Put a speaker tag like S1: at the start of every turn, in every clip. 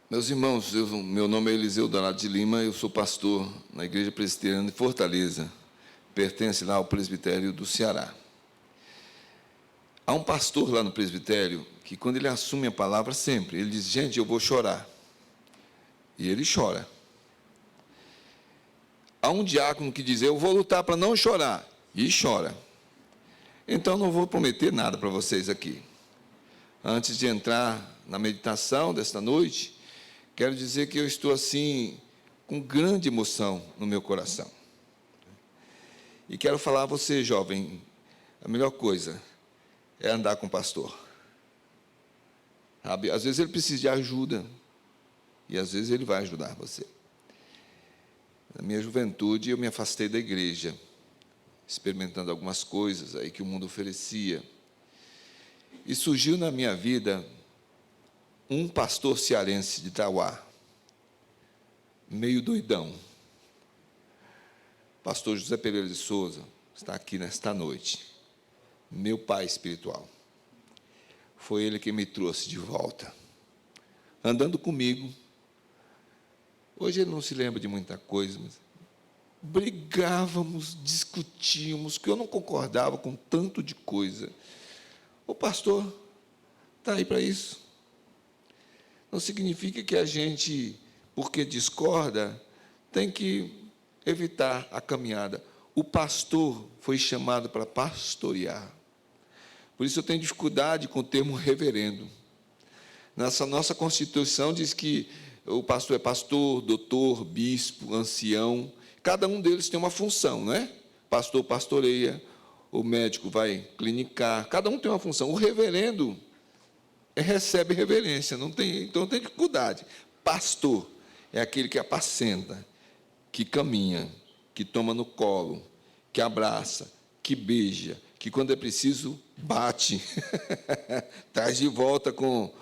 S1: Meus irmãos, meu nome é Eliseu Donato de Lima, eu sou pastor na Igreja Presbiteriana de Fortaleza, pertence lá ao presbitério do Ceará. Há um pastor lá no presbitério que, quando ele assume a palavra, sempre, ele diz: gente, eu vou chorar. E ele chora. Há um diácono que diz: eu vou lutar para não chorar, e chora. Então, não vou prometer nada para vocês aqui. Antes de entrar na meditação desta noite, quero dizer que eu estou assim, com grande emoção no meu coração. E quero falar a você, jovem, a melhor coisa é andar com o pastor. Sabe? Às vezes ele precisa de ajuda, e às vezes ele vai ajudar você. Na minha juventude, eu me afastei da igreja, experimentando algumas coisas aí que o mundo oferecia. E surgiu na minha vida um pastor cearense de Itauá, meio doidão. Pastor José Pereira de Souza está aqui nesta noite, meu pai espiritual. Foi ele que me trouxe de volta, andando comigo. Hoje ele não se lembra de muita coisa, mas brigávamos, discutíamos, que eu não concordava com tanto de coisa. O pastor está aí para isso. Não significa que a gente, porque discorda, tem que evitar a caminhada. O pastor foi chamado para pastorear. Por isso eu tenho dificuldade com o termo reverendo. Nessa nossa Constituição diz que o pastor é pastor, doutor, bispo, ancião. Cada um deles tem uma função, não é? Pastor pastoreia, o médico vai clinicar, cada um tem uma função. O reverendo recebe reverência, então não tem dificuldade. Pastor é aquele que apacenta, que caminha, que toma no colo, que abraça, que beija, que quando é preciso, bate, traz de volta com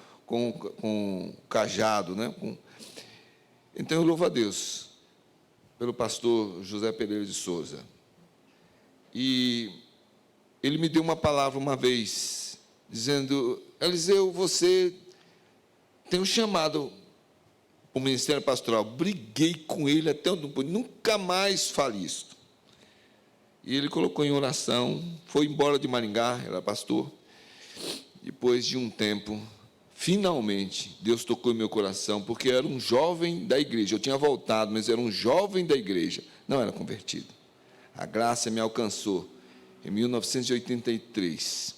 S1: cajado, né? Então, eu louvo a Deus pelo pastor José Pereira de Souza. E ele me deu uma palavra uma vez, dizendo: Eliseu, você tem um chamado para o ministério pastoral. Briguei com ele até onde não pude, nunca mais fale isso. E ele colocou em oração, foi embora de Maringá, era pastor. Depois de um tempo, finalmente, Deus tocou em meu coração, porque eu era um jovem da igreja. Eu tinha voltado, mas era um jovem da igreja, não era convertido. A graça me alcançou em 1983.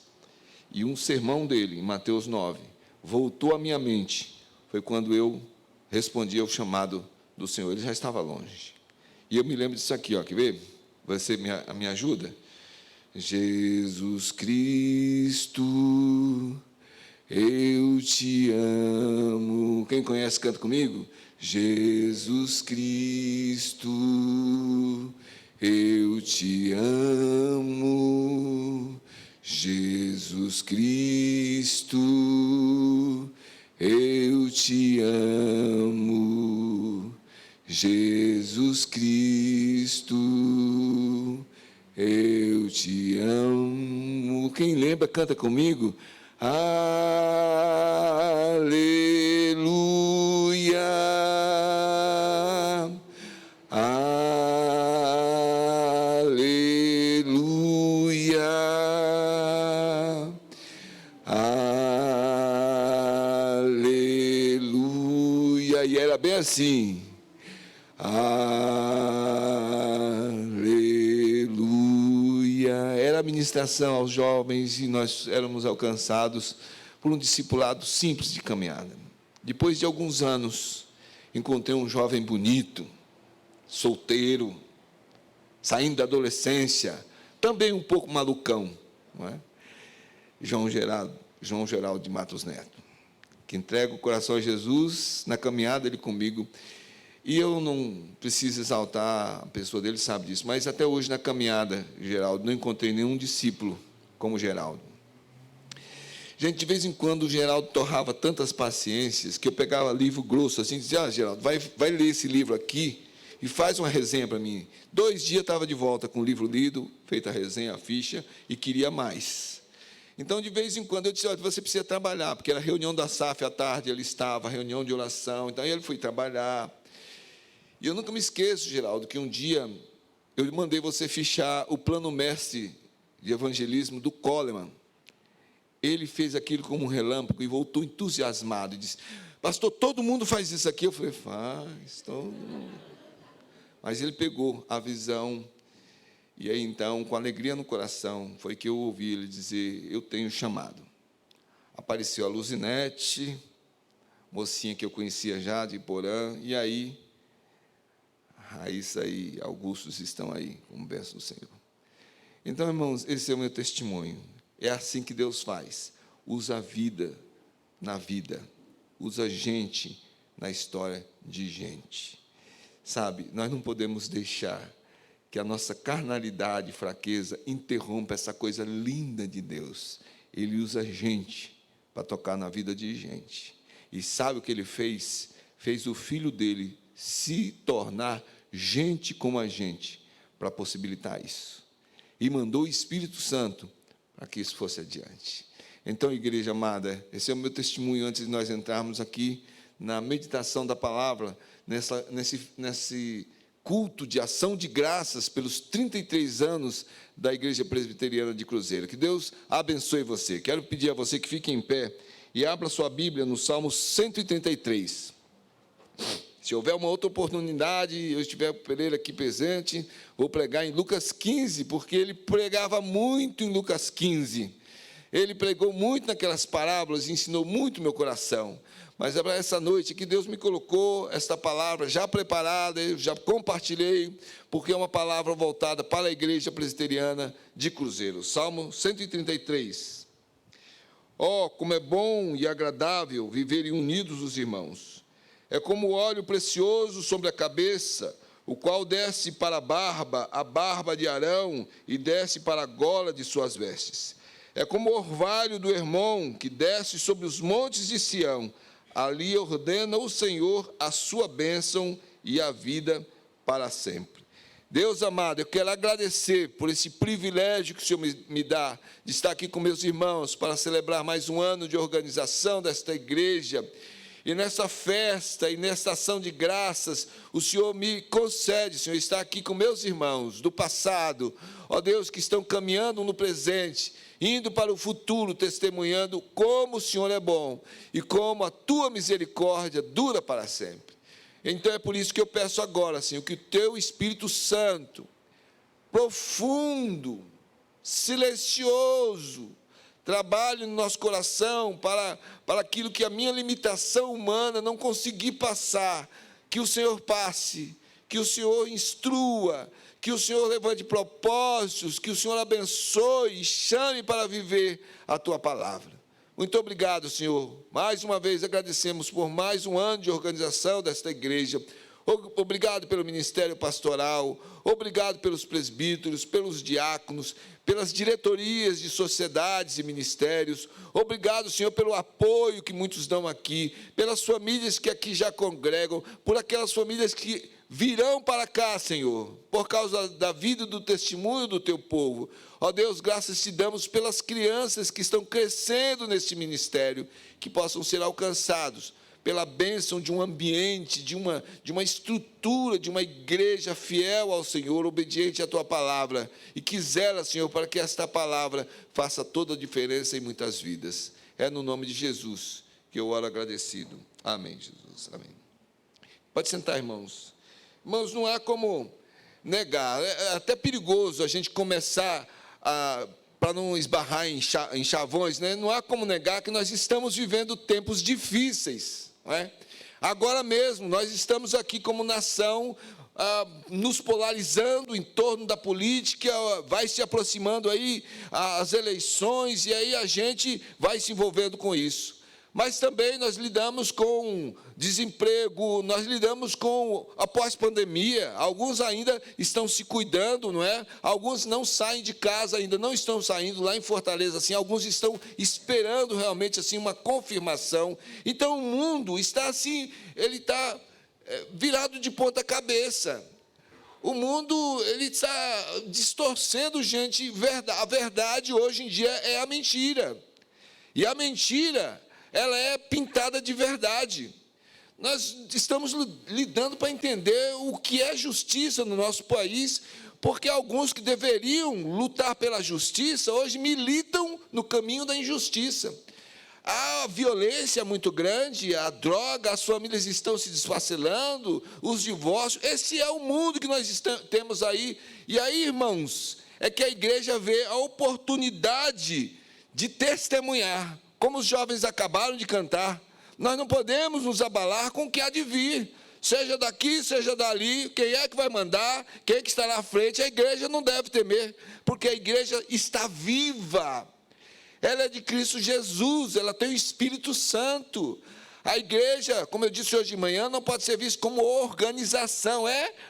S1: E um sermão dele, em Mateus 9, voltou à minha mente. Foi quando eu respondi ao chamado do Senhor. Ele já estava longe. E eu me lembro disso aqui, ó, quer ver? Você me ajuda? Jesus Cristo, eu te amo. Quem conhece, canta comigo. Jesus Cristo, eu te amo. Jesus Cristo, eu te amo. Jesus Cristo, eu te amo. Quem lembra, canta comigo. Aleluia. Aleluia. Aleluia. E era bem assim. Aleluia. Era a ministração aos jovens e nós éramos alcançados por um discipulado simples de caminhada. Depois de alguns anos, encontrei um jovem bonito, solteiro, saindo da adolescência, também um pouco malucão, não é? João Geraldo de Matos Neto, que entrega o coração a Jesus na caminhada, ele comigo. E eu não preciso exaltar a pessoa dele, sabe disso, mas até hoje na caminhada, Geraldo, não encontrei nenhum discípulo como Geraldo. Gente, de vez em quando o Geraldo torrava tantas paciências que eu pegava livro grosso assim, e dizia: Geraldo, vai ler esse livro aqui e faz uma resenha para mim. 2 dias estava de volta com o livro lido, feita a resenha, a ficha, e queria mais. Então, de vez em quando, eu disse, olha, você precisa trabalhar, porque era reunião da SAF à tarde, ele estava, reunião de oração, então ele foi trabalhar. E eu nunca me esqueço, Geraldo, que um dia eu mandei você fichar o plano mestre de evangelismo do Coleman. Ele fez aquilo como um relâmpago e voltou entusiasmado e disse, pastor, todo mundo faz isso aqui? Eu falei, faz, todo mundo. Mas ele pegou a visão, e aí então, com alegria no coração, foi que eu ouvi ele dizer, eu tenho chamado. Apareceu a Luzinete, mocinha que eu conhecia já, de Porã, e aí, Raíssa e Augustos estão aí, como verso do Senhor. Então, irmãos, esse é o meu testemunho. É assim que Deus faz. Usa a vida na vida. Usa gente na história de gente. Sabe, nós não podemos deixar que a nossa carnalidade e fraqueza interrompa essa coisa linda de Deus. Ele usa gente para tocar na vida de gente. E sabe o que ele fez? Fez o filho dele se tornar gente como a gente, para possibilitar isso. E mandou o Espírito Santo para que isso fosse adiante. Então, igreja amada, esse é o meu testemunho antes de nós entrarmos aqui na meditação da palavra, nesse culto de ação de graças pelos 33 anos da Igreja Presbiteriana de Cruzeiro. Que Deus abençoe você. Quero pedir a você que fique em pé e abra sua Bíblia no Salmo 133. Se houver uma outra oportunidade, eu estiver Pereira aqui presente, vou pregar em Lucas 15, porque ele pregava muito em Lucas 15. Ele pregou muito naquelas parábolas e ensinou muito meu coração. Mas é para essa noite que Deus me colocou esta palavra já preparada, eu já compartilhei, porque é uma palavra voltada para a Igreja Presbiteriana de Cruzeiro. Salmo 133. Oh, como é bom e agradável viverem unidos os irmãos. É como o óleo precioso sobre a cabeça, o qual desce para a barba de Arão, e desce para a gola de suas vestes. É como o orvalho do Hermon, que desce sobre os montes de Sião. Ali ordena o Senhor a sua bênção e a vida para sempre. Deus amado, eu quero agradecer por esse privilégio que o Senhor me dá, de estar aqui com meus irmãos, para celebrar mais um ano de organização desta igreja. E nessa festa e nessa ação de graças, o Senhor me concede, Senhor, estar aqui com meus irmãos do passado, ó Deus, que estão caminhando no presente, indo para o futuro, testemunhando como o Senhor é bom e como a tua misericórdia dura para sempre. Então é por isso que eu peço agora, Senhor, que o teu Espírito Santo, profundo, silencioso, trabalhe no nosso coração para aquilo que a minha limitação humana não conseguir passar, que o Senhor passe, que o Senhor instrua, que o Senhor levante propósitos, que o Senhor abençoe e chame para viver a tua palavra. Muito obrigado, Senhor. Mais uma vez agradecemos por mais um ano de organização desta igreja. Obrigado pelo ministério pastoral, obrigado pelos presbíteros, pelos diáconos, pelas diretorias de sociedades e ministérios. Obrigado, Senhor, pelo apoio que muitos dão aqui, pelas famílias que aqui já congregam, por aquelas famílias que virão para cá, Senhor, por causa da vida e do testemunho do teu povo. Ó Deus, graças te damos pelas crianças que estão crescendo neste ministério, que possam ser alcançados pela bênção de um ambiente, de uma estrutura, de uma igreja fiel ao Senhor, obediente à tua palavra, e quisera, Senhor, para que esta palavra faça toda a diferença em muitas vidas. É no nome de Jesus que eu oro agradecido. Amém, Jesus. Amém. Pode sentar, irmãos. Irmãos, não há como negar, é até perigoso a gente começar para não esbarrar em chavões, né? Não há como negar que nós estamos vivendo tempos difíceis. Não é? Agora mesmo, nós estamos aqui como nação, nos polarizando em torno da política, vai se aproximando aí as eleições, e aí a gente vai se envolvendo com isso. Mas também nós lidamos com desemprego, nós lidamos com a pós-pandemia. Alguns ainda estão se cuidando, não é? Alguns não saem de casa, ainda não estão saindo lá em Fortaleza, assim, alguns estão esperando realmente assim uma confirmação. Então o mundo está assim, ele está virado de ponta cabeça. O mundo, ele está distorcendo, gente. A verdade hoje em dia é a mentira. E a mentira, ela é pintada de verdade. Nós estamos lidando para entender o que é justiça no nosso país, porque alguns que deveriam lutar pela justiça, hoje militam no caminho da injustiça. A violência é muito grande, a droga, as famílias estão se desfacelando, os divórcios. Esse é o mundo que nós temos aí. E aí, irmãos, é que a igreja vê a oportunidade de testemunhar, como os jovens acabaram de cantar. Nós não podemos nos abalar com o que há de vir, seja daqui, seja dali. Quem é que vai mandar, quem é que está na frente? A igreja não deve temer, porque a igreja está viva. Ela é de Cristo Jesus, ela tem o Espírito Santo. A igreja, como eu disse hoje de manhã, não pode ser vista como organização.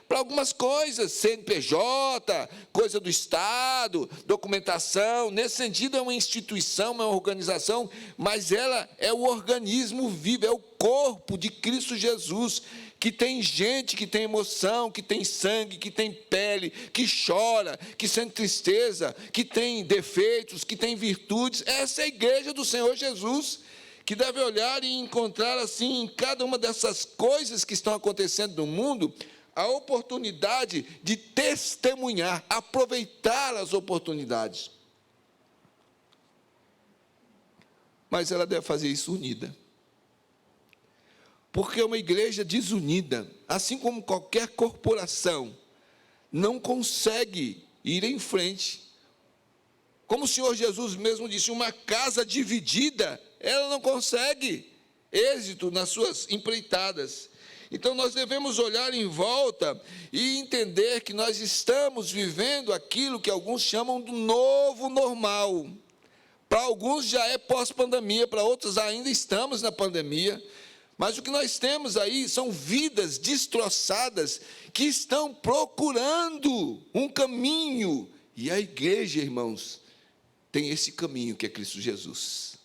S1: Para algumas coisas, CNPJ, coisa do Estado, documentação. Nesse sentido, é uma instituição, uma organização, mas ela é o organismo vivo, é o corpo de Cristo Jesus, que tem gente, que tem emoção, que tem sangue, que tem pele, que chora, que sente tristeza, que tem defeitos, que tem virtudes. Essa é a igreja do Senhor Jesus, que deve olhar e encontrar, assim, em cada uma dessas coisas que estão acontecendo no mundo, a oportunidade de testemunhar, aproveitar as oportunidades. Mas ela deve fazer isso unida. Porque uma igreja desunida, assim como qualquer corporação, não consegue ir em frente. Como o Senhor Jesus mesmo disse, uma casa dividida, ela não consegue êxito nas suas empreitadas. Então nós devemos olhar em volta e entender que nós estamos vivendo aquilo que alguns chamam do novo normal. Para alguns já é pós-pandemia, para outros ainda estamos na pandemia. Mas o que nós temos aí são vidas destroçadas que estão procurando um caminho. E a igreja, irmãos, tem esse caminho que é Cristo Jesus.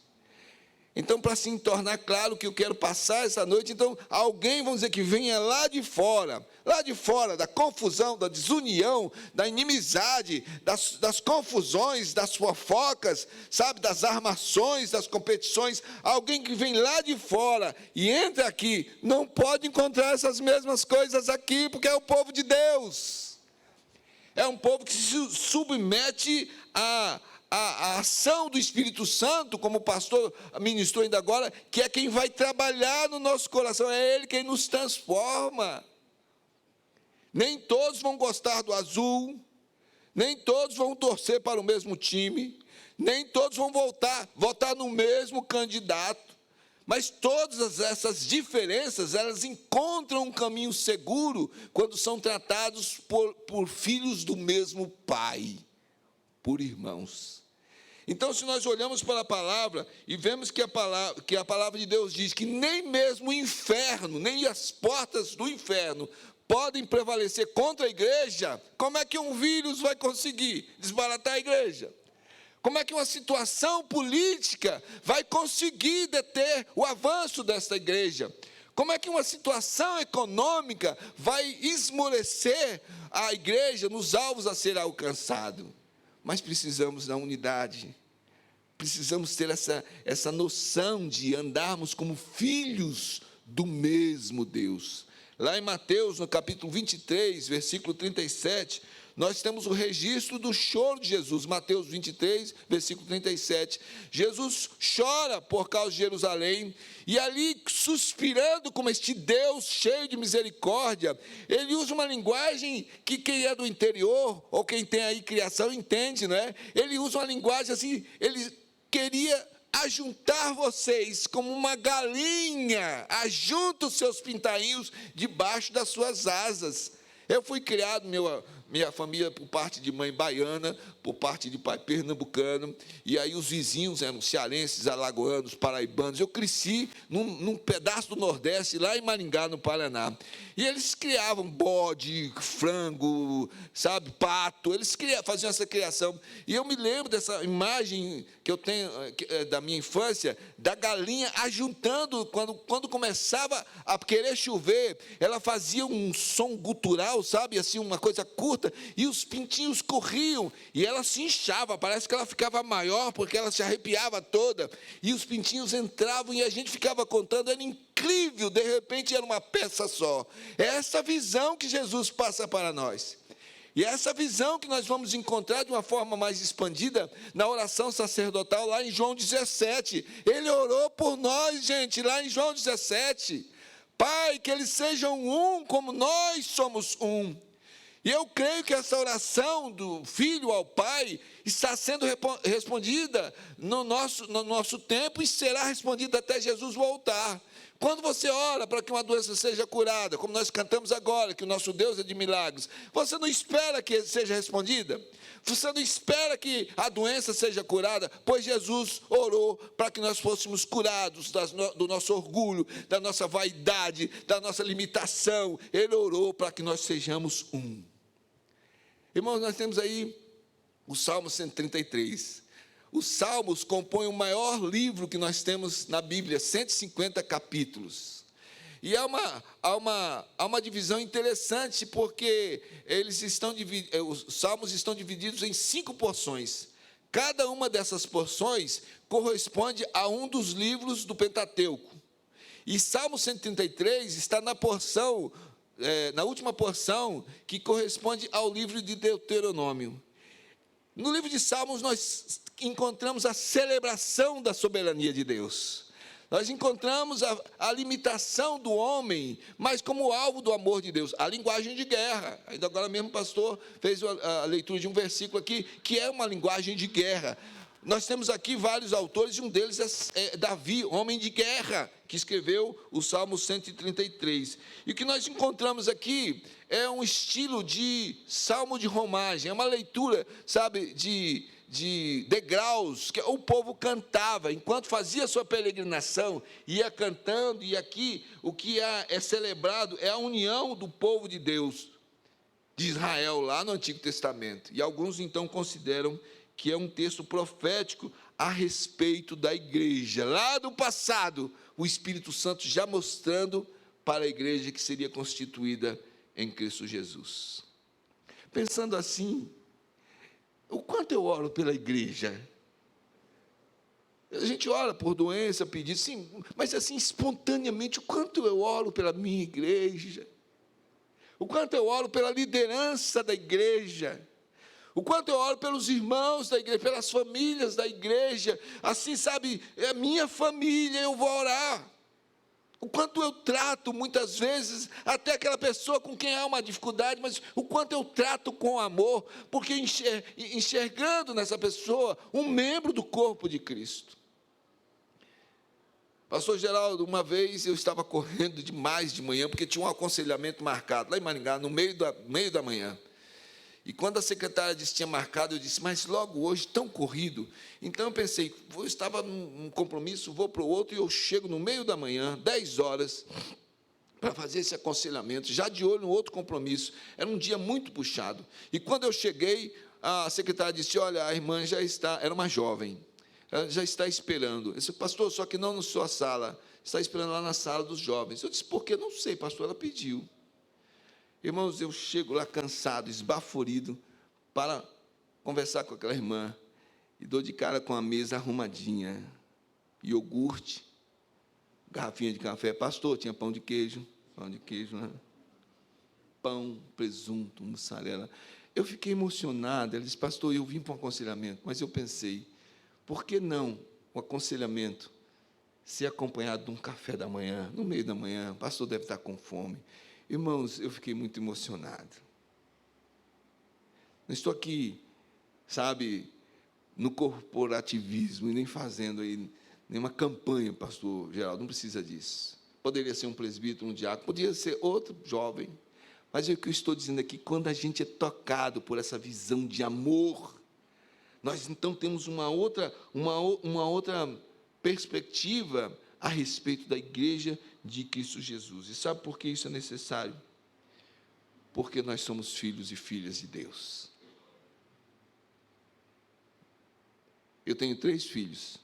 S1: Então, para se tornar claro o que eu quero passar essa noite, então, alguém, vamos dizer, que venha lá de fora da confusão, da desunião, da inimizade, das confusões, das fofocas, sabe, das armações, das competições, alguém que vem lá de fora e entra aqui, não pode encontrar essas mesmas coisas aqui, porque é o povo de Deus. É um povo que se submete a ação do Espírito Santo, como o pastor ministrou ainda agora, que é quem vai trabalhar no nosso coração, é Ele quem nos transforma. Nem todos vão gostar do azul, nem todos vão torcer para o mesmo time, nem todos vão votar no mesmo candidato, mas todas essas diferenças, elas encontram um caminho seguro quando são tratados por filhos do mesmo Pai, por irmãos. Então, se nós olhamos para a palavra e vemos que a palavra de Deus diz que nem mesmo o inferno, nem as portas do inferno podem prevalecer contra a igreja, como é que um vírus vai conseguir desbaratar a igreja? Como é que uma situação política vai conseguir deter o avanço desta igreja? Como é que uma situação econômica vai esmorecer a igreja nos alvos a ser alcançado? Mas precisamos da unidade, precisamos ter essa noção de andarmos como filhos do mesmo Deus. Lá em Mateus, no capítulo 23, versículo 37, nós temos o registro do choro de Jesus. Mateus 23, versículo 37. Jesus chora por causa de Jerusalém, e ali, suspirando como este Deus cheio de misericórdia, ele usa uma linguagem que quem é do interior, ou quem tem aí criação, entende, não é? Ele usa uma linguagem assim, ele queria ajuntar vocês como uma galinha, ajunta os seus pintainhos debaixo das suas asas. Eu fui criado, minha família por parte de mãe baiana, por parte de pai pernambucano, e aí os vizinhos eram cearenses, alagoanos, paraibanos. Eu cresci num pedaço do Nordeste, lá em Maringá, no Paraná. E eles criavam bode, frango, sabe, pato, eles faziam essa criação. E eu me lembro dessa imagem que eu tenho da minha infância, da galinha ajuntando, quando começava a querer chover, ela fazia um som gutural, sabe, assim, uma coisa curta, e os pintinhos corriam, e ela se inchava, parece que ela ficava maior, porque ela se arrepiava toda, e os pintinhos entravam, e a gente ficava contando, era incrível, de repente era uma peça só. É essa visão que Jesus passa para nós. E é essa visão que nós vamos encontrar de uma forma mais expandida na oração sacerdotal, lá em João 17. Ele orou por nós, gente, lá em João 17. Pai, que eles sejam um, como nós somos um. E eu creio que essa oração do filho ao pai está sendo respondida no nosso tempo e será respondida até Jesus voltar. Quando você ora para que uma doença seja curada, como nós cantamos agora, que o nosso Deus é de milagres, você não espera que seja respondida? Você não espera que a doença seja curada? Pois Jesus orou para que nós fôssemos curados do nosso orgulho, da nossa vaidade, da nossa limitação. Ele orou para que nós sejamos um. Irmãos, nós temos aí o Salmo 133. Os Salmos compõem o maior livro que nós temos na Bíblia, 150 capítulos. E há uma divisão interessante, porque os Salmos estão divididos em 5 porções. Cada uma dessas porções corresponde a um dos livros do Pentateuco. E Salmo 133 está na última porção, que corresponde ao livro de Deuteronômio. No livro de Salmos, nós encontramos a celebração da soberania de Deus. Nós encontramos a limitação do homem, mas como alvo do amor de Deus, a linguagem de guerra. Ainda agora mesmo o pastor fez a leitura de um versículo aqui, que é uma linguagem de guerra. Nós temos aqui vários autores, e um deles é Davi, homem de guerra, que escreveu o Salmo 133. E o que nós encontramos aqui é um estilo de salmo de romagem, é uma leitura, sabe, de degraus, que o povo cantava, enquanto fazia sua peregrinação, ia cantando, e aqui o que é celebrado é a união do povo de Deus, de Israel, lá no Antigo Testamento. E alguns então consideram que é um texto profético a respeito da igreja, lá do passado, o Espírito Santo já mostrando para a igreja que seria constituída em Cristo Jesus. Pensando assim, o quanto eu oro pela igreja? A gente ora por doença, pedido, sim, mas assim, espontaneamente, o quanto eu oro pela minha igreja? O quanto eu oro pela liderança da igreja? O quanto eu oro pelos irmãos da igreja, pelas famílias da igreja, assim, sabe, é a minha família, eu vou orar. O quanto eu trato, muitas vezes, até aquela pessoa com quem há uma dificuldade, mas o quanto eu trato com amor, porque enxergando nessa pessoa um membro do corpo de Cristo. Pastor Geraldo, uma vez eu estava correndo demais de manhã, porque tinha um aconselhamento marcado, lá em Maringá, no meio da manhã. E quando a secretária disse que tinha marcado, eu disse, mas logo hoje, tão corrido. Então eu pensei, eu estava num compromisso, vou para o outro, e eu chego no meio da manhã, 10 horas, para fazer esse aconselhamento, já de olho no outro compromisso. Era um dia muito puxado. E quando eu cheguei, a secretária disse, olha, a irmã já está, era uma jovem, ela já está esperando. Eu disse, pastor, só que não na sua sala, está esperando lá na sala dos jovens. Eu disse, por quê? Não sei, pastor, ela pediu. Irmãos, eu chego lá cansado, esbaforido, para conversar com aquela irmã, e dou de cara com a mesa arrumadinha, iogurte, garrafinha de café. Pastor, tinha pão de queijo, né? Pão, presunto, mussarela. Eu fiquei emocionado. Ela disse, pastor, eu vim para um aconselhamento, mas eu pensei, por que não o aconselhamento ser acompanhado de um café da manhã, no meio da manhã? O pastor deve estar com fome. Irmãos, eu fiquei muito emocionado. Não estou aqui, sabe, no corporativismo, e nem fazendo aí nenhuma campanha, pastor Geraldo, não precisa disso. Poderia ser um presbítero, um diácono, poderia ser outro jovem, Mas o que eu estou dizendo aqui, quando a gente é tocado por essa visão de amor, nós então temos uma outra perspectiva a respeito da igreja de Cristo Jesus. E sabe por que isso é necessário? Porque nós somos filhos e filhas de Deus. Eu tenho 3 filhos.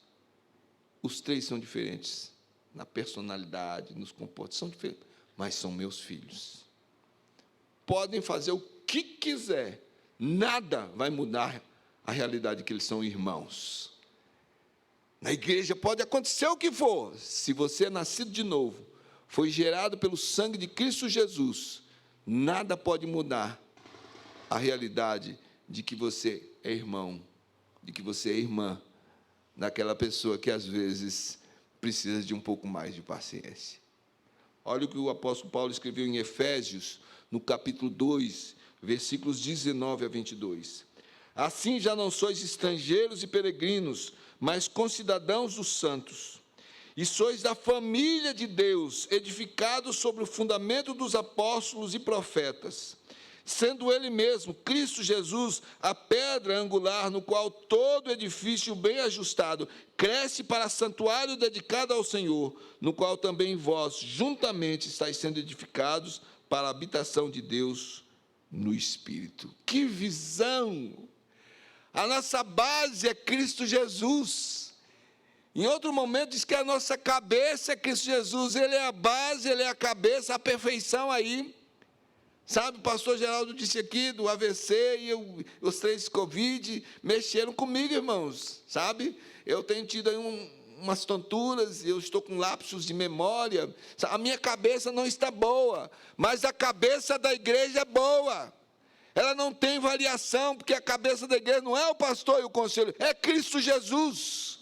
S1: Os 3 são diferentes na personalidade, nos comportamentos, são diferentes, mas são meus filhos. Podem fazer o que quiser, nada vai mudar a realidade que eles são irmãos. Na igreja pode acontecer o que for, se você é nascido de novo, foi gerado pelo sangue de Cristo Jesus, nada pode mudar a realidade de que você é irmão, de que você é irmã daquela pessoa que às vezes precisa de um pouco mais de paciência. Olha o que o apóstolo Paulo escreveu em Efésios, no capítulo 2, versículos 19 a 22. Assim já não sois estrangeiros e peregrinos, mas concidadãos dos santos, e sois da família de Deus, edificados sobre o fundamento dos apóstolos e profetas, sendo ele mesmo, Cristo Jesus, a pedra angular, no qual todo edifício bem ajustado cresce para santuário dedicado ao Senhor, no qual também vós, juntamente, estáis sendo edificados para a habitação de Deus no Espírito. Que visão! A nossa base é Cristo Jesus. Em outro momento diz que a nossa cabeça é Cristo Jesus. Ele é a base, ele é a cabeça, a perfeição aí. Sabe, o pastor Geraldo disse aqui do AVC e os 3 Covid mexeram comigo, irmãos. Sabe, eu tenho tido aí umas tonturas, eu estou com lapsos de memória. A minha cabeça não está boa, mas a cabeça da igreja é boa. Ela não tem variação, porque a cabeça da igreja não é o pastor e o conselho, é Cristo Jesus.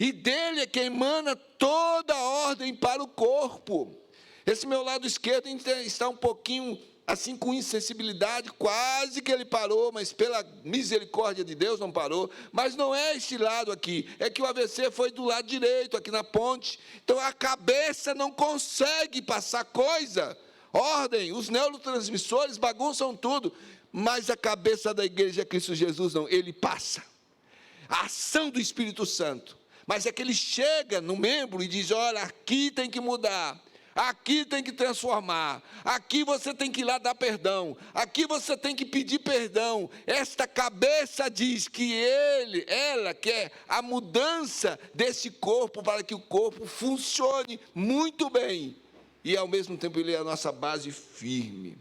S1: E dele é que emana toda a ordem para o corpo. Esse meu lado esquerdo está um pouquinho assim com insensibilidade, quase que ele parou, mas pela misericórdia de Deus não parou. Mas não é este lado aqui, é que o AVC foi do lado direito, aqui na ponte. Então a cabeça não consegue passar coisa, ordem, os neurotransmissores bagunçam tudo. Mas a cabeça da igreja é Cristo Jesus, não, ele passa. A ação do Espírito Santo. Mas é que ele chega no membro e diz, olha, aqui tem que mudar, aqui tem que transformar, aqui você tem que ir lá dar perdão, aqui você tem que pedir perdão. Esta cabeça diz que ela quer a mudança desse corpo para que o corpo funcione muito bem. E ao mesmo tempo ele é a nossa base firme.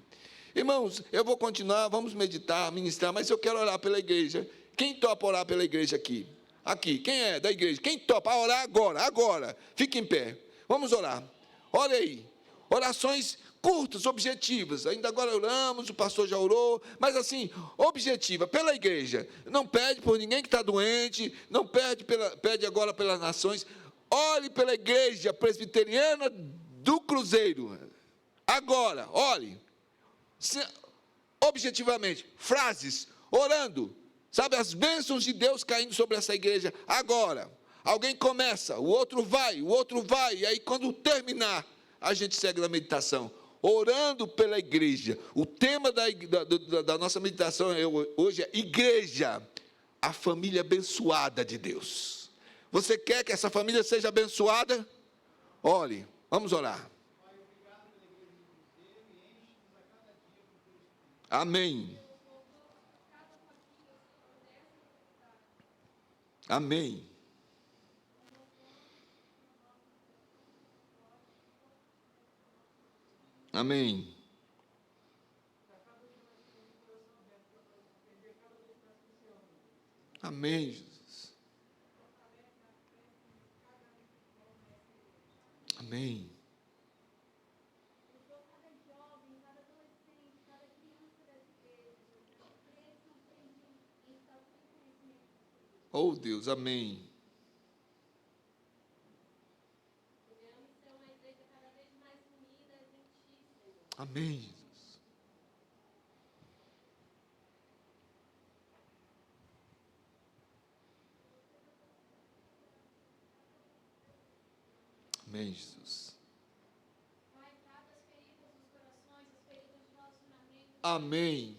S1: Irmãos, eu vou continuar, vamos meditar, ministrar, mas eu quero orar pela igreja. Quem topa orar pela igreja aqui? Aqui, quem é da igreja? Quem topa orar agora? Fique em pé. Vamos orar. Ora aí. Orações curtas, objetivas. Ainda agora oramos, o pastor já orou, mas assim, objetiva, pela igreja. Não pede por ninguém que está doente, não pede agora pelas nações. Ore pela igreja presbiteriana do Cruzeiro. Agora, ore. Objetivamente, frases, orando, sabe, as bênçãos de Deus caindo sobre essa igreja. Agora, alguém começa, o outro vai, e aí quando terminar, a gente segue na meditação, orando pela igreja. O tema da nossa meditação hoje é igreja, a família abençoada de Deus. Você quer que essa família seja abençoada? Ore, vamos orar. Amém. Amém. Amém. Amém, Jesus. Amém. Oh, Deus, amém. Amém, Jesus. Amém, Jesus. Amém.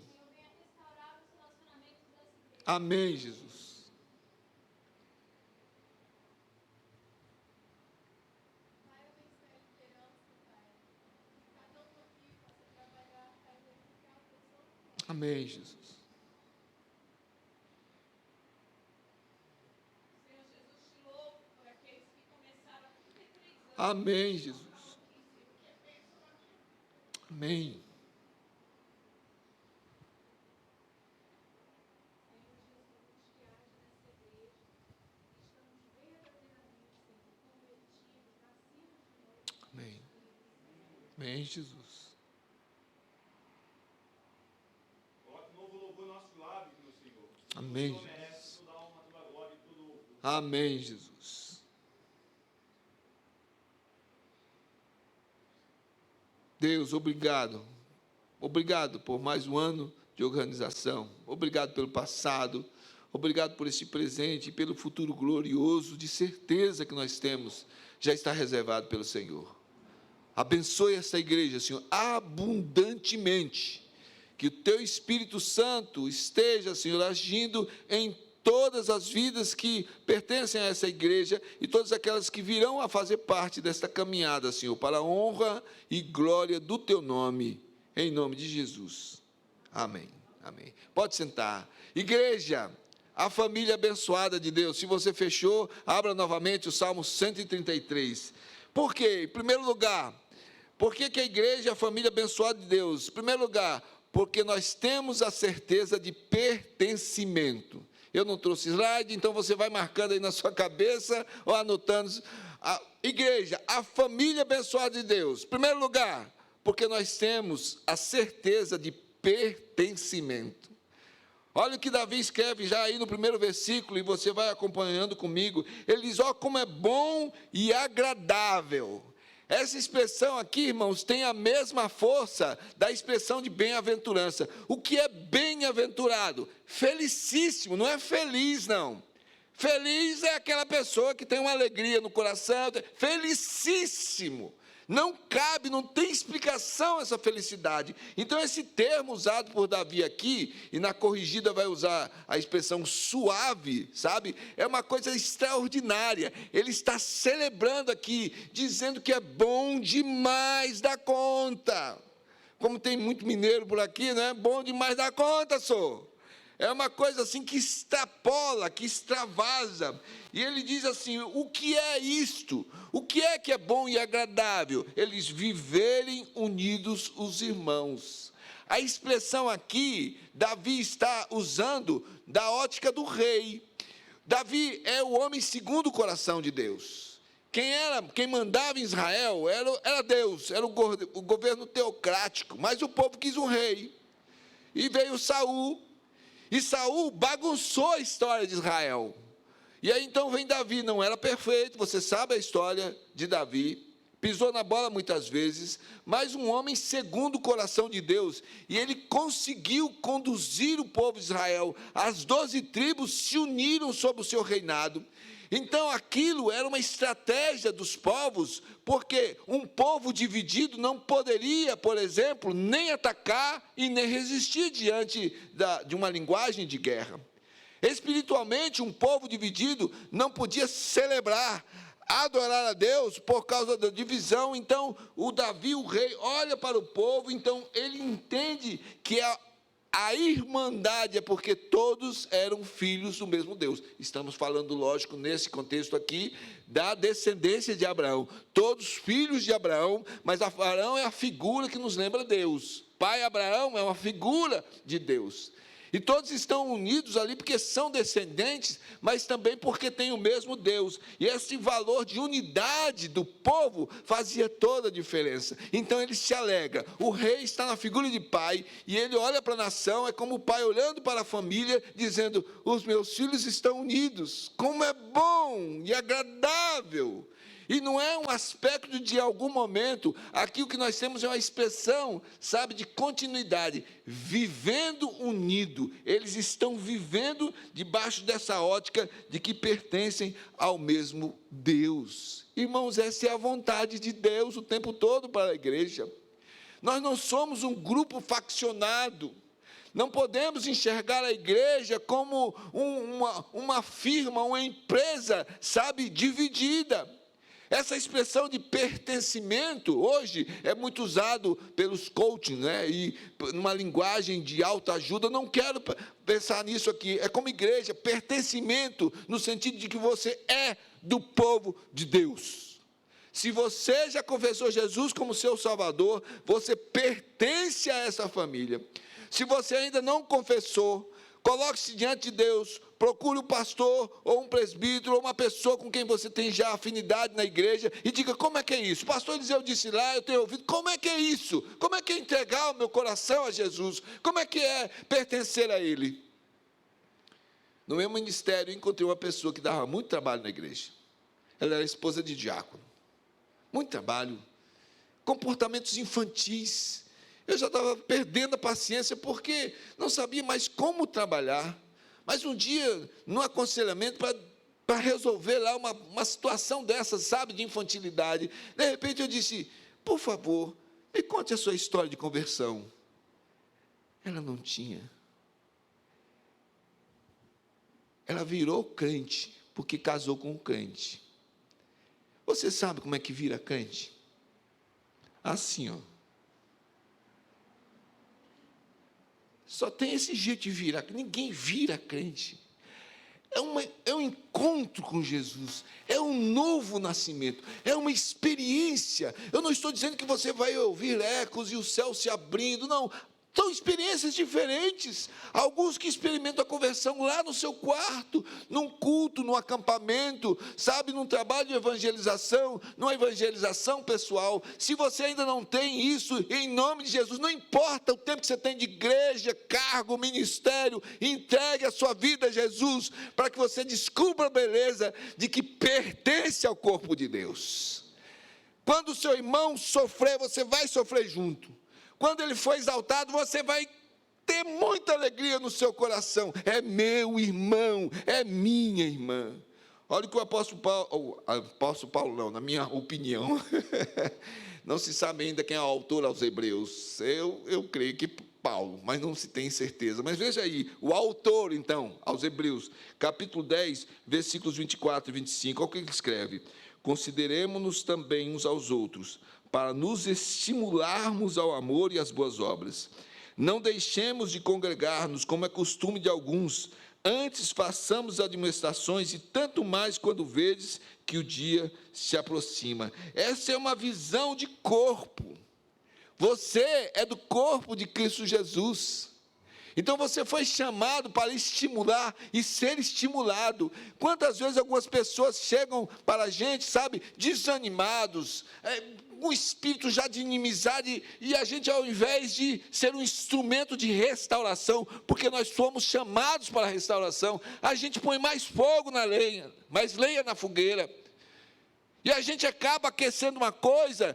S1: Amém, Jesus. Amém, Jesus. Amém, Jesus. Amém. Amém. Amém, Jesus.
S2: Coloque novo louvor no nosso lábio, meu Senhor.
S1: Amém.
S2: O Senhor merece toda a honra, toda a glória e todo o louvor.
S1: Amém, Jesus. Deus, obrigado. Obrigado por mais um ano de organização. Obrigado pelo passado. Obrigado por este presente e pelo futuro glorioso, de certeza que nós temos, já está reservado pelo Senhor. Abençoe essa igreja, Senhor, abundantemente. Que o Teu Espírito Santo esteja, Senhor, agindo em todas as vidas que pertencem a essa igreja e todas aquelas que virão a fazer parte desta caminhada, Senhor, para a honra e glória do Teu nome, em nome de Jesus. Amém. Amém. Pode sentar. Igreja, a família abençoada de Deus. Se você fechou, abra novamente o Salmo 133. Por quê? Em primeiro lugar, por que a igreja é a família abençoada de Deus? Em primeiro lugar, porque nós temos a certeza de pertencimento. Eu não trouxe slide, então você vai marcando aí na sua cabeça ou anotando. A igreja, a família abençoada de Deus. Em primeiro lugar, porque nós temos a certeza de pertencimento. Olha o que Davi escreve já aí no primeiro versículo, e você vai acompanhando comigo. Ele diz: ó, como é bom e agradável. Essa expressão aqui, irmãos, tem a mesma força da expressão de bem-aventurança. O que é bem-aventurado? Felicíssimo, não é feliz, não. Feliz é aquela pessoa que tem uma alegria no coração. Felicíssimo. Não cabe, não tem explicação essa felicidade. Então, esse termo usado por Davi aqui, e na corrigida vai usar a expressão suave, sabe? É uma coisa extraordinária. Ele está celebrando aqui, dizendo que é bom demais da conta. Como tem muito mineiro por aqui, não é? Bom demais da conta, sou. É uma coisa assim que extrapola, que extravasa. E ele diz assim: o que é isto? O que é bom e agradável? Eles viverem unidos os irmãos. A expressão aqui, Davi está usando da ótica do rei. Davi é o homem segundo o coração de Deus. Quem mandava em Israel era Deus, era o governo teocrático, mas o povo quis um rei. E veio Saul. E Saul bagunçou a história de Israel. E aí então vem Davi, não era perfeito, você sabe a história de Davi, pisou na bola muitas vezes, mas um homem segundo o coração de Deus, e ele conseguiu conduzir o povo de Israel. As 12 tribos se uniram sob o seu reinado. Então aquilo era uma estratégia dos povos, porque um povo dividido não poderia, por exemplo, nem atacar e nem resistir diante de uma linguagem de guerra. Espiritualmente, um povo dividido não podia celebrar, adorar a Deus por causa da divisão. Então o Davi, o rei, olha para o povo, então ele entende que a irmandade é porque todos eram filhos do mesmo Deus. Estamos falando, lógico, nesse contexto aqui, da descendência de Abraão. Todos filhos de Abraão, mas Abraão é a figura que nos lembra Deus. Pai Abraão é uma figura de Deus. E todos estão unidos ali porque são descendentes, mas também porque têm o mesmo Deus. E esse valor de unidade do povo fazia toda a diferença. Então ele se alegra. O rei está na figura de pai, e ele olha para a nação, é como o pai olhando para a família, dizendo: os meus filhos estão unidos. Como é bom e agradável. E não é um aspecto de algum momento. Aqui o que nós temos é uma expressão, sabe, de continuidade. Vivendo unido. Eles estão vivendo debaixo dessa ótica de que pertencem ao mesmo Deus. Irmãos, essa é a vontade de Deus o tempo todo para a igreja. Nós não somos um grupo faccionado. Não podemos enxergar a igreja como uma firma, uma empresa, sabe, dividida. Essa expressão de pertencimento, hoje, é muito usado pelos coaching, né? E numa linguagem de autoajuda. Não quero pensar nisso aqui. É como igreja, pertencimento, no sentido de que você é do povo de Deus. Se você já confessou Jesus como seu Salvador, você pertence a essa família. Se você ainda não confessou, coloque-se diante de Deus, procure um pastor, ou um presbítero, ou uma pessoa com quem você tem já afinidade na igreja, e diga, como é que é isso? Pastor Eliseu disse lá, eu tenho ouvido, como é que é isso? Como é que é entregar o meu coração a Jesus? Como é que é pertencer a Ele? No meu ministério, eu encontrei uma pessoa que dava muito trabalho na igreja. Ela era esposa de diácono. Muito trabalho. Comportamentos infantis. Eu já estava perdendo a paciência, porque não sabia mais como trabalhar. Mas um dia, no aconselhamento, para resolver lá uma situação dessas, sabe, de infantilidade, de repente eu disse, por favor, me conte a sua história de conversão. Ela não tinha. Ela virou crente, porque casou com um crente. Você sabe como é que vira crente? Assim, ó. Só tem esse jeito de virar, ninguém vira crente. É um encontro com Jesus, é um novo nascimento, é uma experiência. Eu não estou dizendo que você vai ouvir ecos e o céu se abrindo, não. São experiências diferentes. Alguns que experimentam a conversão lá no seu quarto, num culto, num acampamento, sabe, num trabalho de evangelização, numa evangelização pessoal. Se você ainda não tem isso, em nome de Jesus, não importa o tempo que você tem de igreja, cargo, ministério, entregue a sua vida a Jesus, para que você descubra a beleza de que pertence ao corpo de Deus. Quando o seu irmão sofrer, você vai sofrer junto. Quando ele for exaltado, você vai ter muita alegria no seu coração. É meu irmão, é minha irmã. Olha o que o apóstolo Paulo não, na minha opinião, não se sabe ainda quem é o autor aos Hebreus. Eu creio que Paulo, mas não se tem certeza. Mas veja aí, o autor, então, aos Hebreus, capítulo 10, versículos 24 e 25, olha o que ele escreve. Consideremo-nos também uns aos outros, para nos estimularmos ao amor e às boas obras. Não deixemos de congregar-nos, como é costume de alguns, antes façamos admoestações, e tanto mais quando vedes que o dia se aproxima. Essa é uma visão de corpo. Você é do corpo de Cristo Jesus. Então você foi chamado para estimular e ser estimulado. Quantas vezes algumas pessoas chegam para a gente, sabe, desanimados, um espírito já de inimizade, e a gente, ao invés de ser um instrumento de restauração, porque nós somos chamados para a restauração, a gente põe mais fogo na lenha, mais lenha na fogueira, e a gente acaba aquecendo uma coisa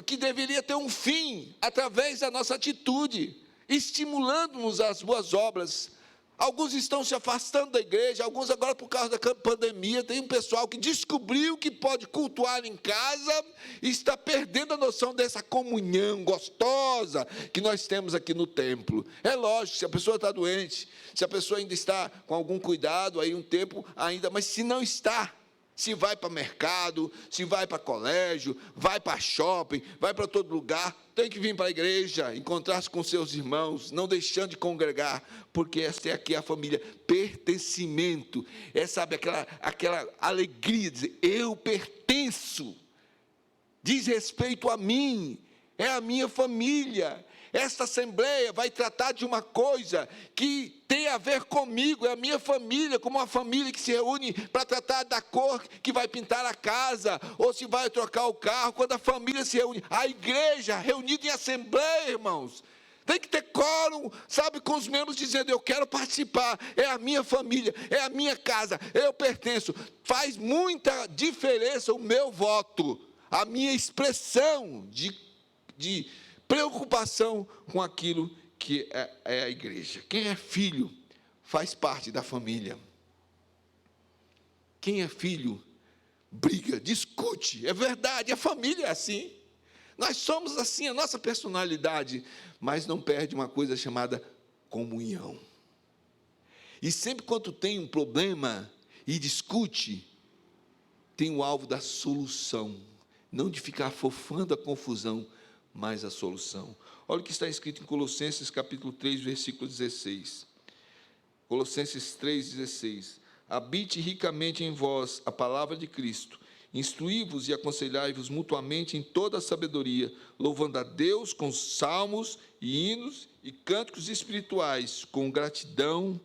S1: que deveria ter um fim, através da nossa atitude, estimulando-nos às boas obras. Alguns estão se afastando da igreja, alguns agora por causa da pandemia, tem um pessoal que descobriu que pode cultuar em casa e está perdendo a noção dessa comunhão gostosa que nós temos aqui no templo. É lógico, se a pessoa está doente, se a pessoa ainda está com algum cuidado, aí um tempo ainda, mas se não está, se vai para mercado, se vai para colégio, vai para shopping, vai para todo lugar, tem que vir para a igreja, encontrar-se com seus irmãos, não deixando de congregar, porque esta é aqui a família, pertencimento, sabe, aquela alegria de dizer, eu pertenço, diz respeito a mim, é a minha família. Esta assembleia vai tratar de uma coisa que tem a ver comigo, é a minha família, como uma família que se reúne para tratar da cor que vai pintar a casa, ou se vai trocar o carro. Quando a família se reúne, a igreja reunida em assembleia, irmãos, tem que ter quórum, sabe, com os membros dizendo, eu quero participar, é a minha família, é a minha casa, eu pertenço. Faz muita diferença o meu voto, a minha expressão de preocupação com aquilo que é a igreja. Quem é filho faz parte da família. Quem é filho briga, discute, é verdade, a família é assim. Nós somos assim, a nossa personalidade, mas não perde uma coisa chamada comunhão. E sempre quando tem um problema e discute, tem o alvo da solução, não de ficar afofando a confusão, mas a solução. Olha o que está escrito em Colossenses capítulo 3, versículo 16. Colossenses 3,16. Habite ricamente em vós a palavra de Cristo, instruí-vos e aconselhai-vos mutuamente em toda a sabedoria, louvando a Deus com salmos e hinos e cânticos espirituais, com gratidão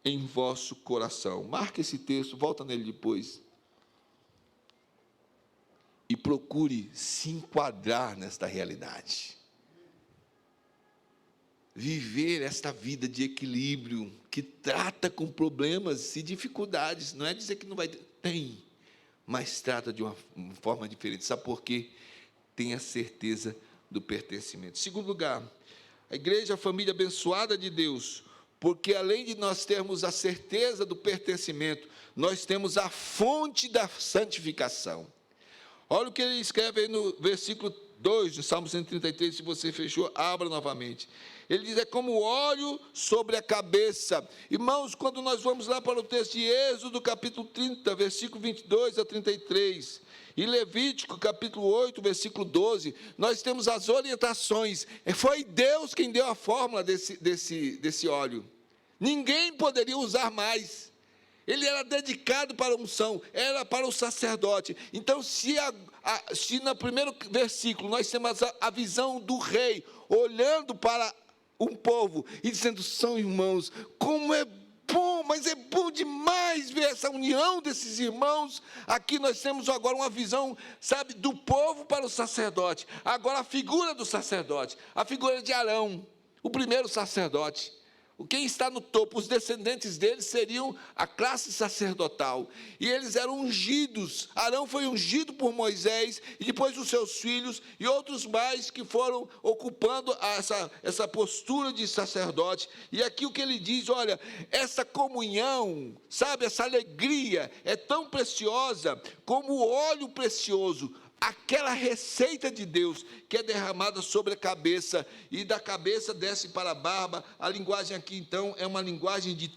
S1: em vosso coração. Marca esse texto, volta nele depois. E procure se enquadrar nesta realidade. Viver esta vida de equilíbrio, que trata com problemas e dificuldades. Não é dizer que não vai ter, tem, mas trata de uma forma diferente. Sabe por quê? Tem a certeza do pertencimento. Segundo lugar, a igreja, a família abençoada de Deus, porque além de nós termos a certeza do pertencimento, nós temos a fonte da santificação. Olha o que ele escreve aí no versículo 2 do Salmo 133, se você fechou, abra novamente. Ele diz, é como óleo sobre a cabeça. Irmãos, quando nós vamos lá para o texto de Êxodo, capítulo 30, versículo 22 a 33, e Levítico, capítulo 8, versículo 12, nós temos as orientações. Foi Deus quem deu a fórmula desse óleo. Ninguém poderia usar mais. Ele era dedicado para a unção, era para o sacerdote. Então, se no primeiro versículo nós temos a visão do rei, olhando para um povo e dizendo, são irmãos, como é bom, mas é bom demais ver essa união desses irmãos. Aqui nós temos agora uma visão, sabe, do povo para o sacerdote. Agora a figura do sacerdote, a figura de Arão, o primeiro sacerdote. Quem está no topo, os descendentes deles seriam a classe sacerdotal, e eles eram ungidos. Arão foi ungido por Moisés, e depois os seus filhos, e outros mais que foram ocupando essa postura de sacerdote. E aqui o que ele diz, olha, essa comunhão, sabe, essa alegria é tão preciosa como o óleo precioso, aquela receita de Deus que é derramada sobre a cabeça, e da cabeça desce para a barba. A linguagem aqui, então, é uma linguagem de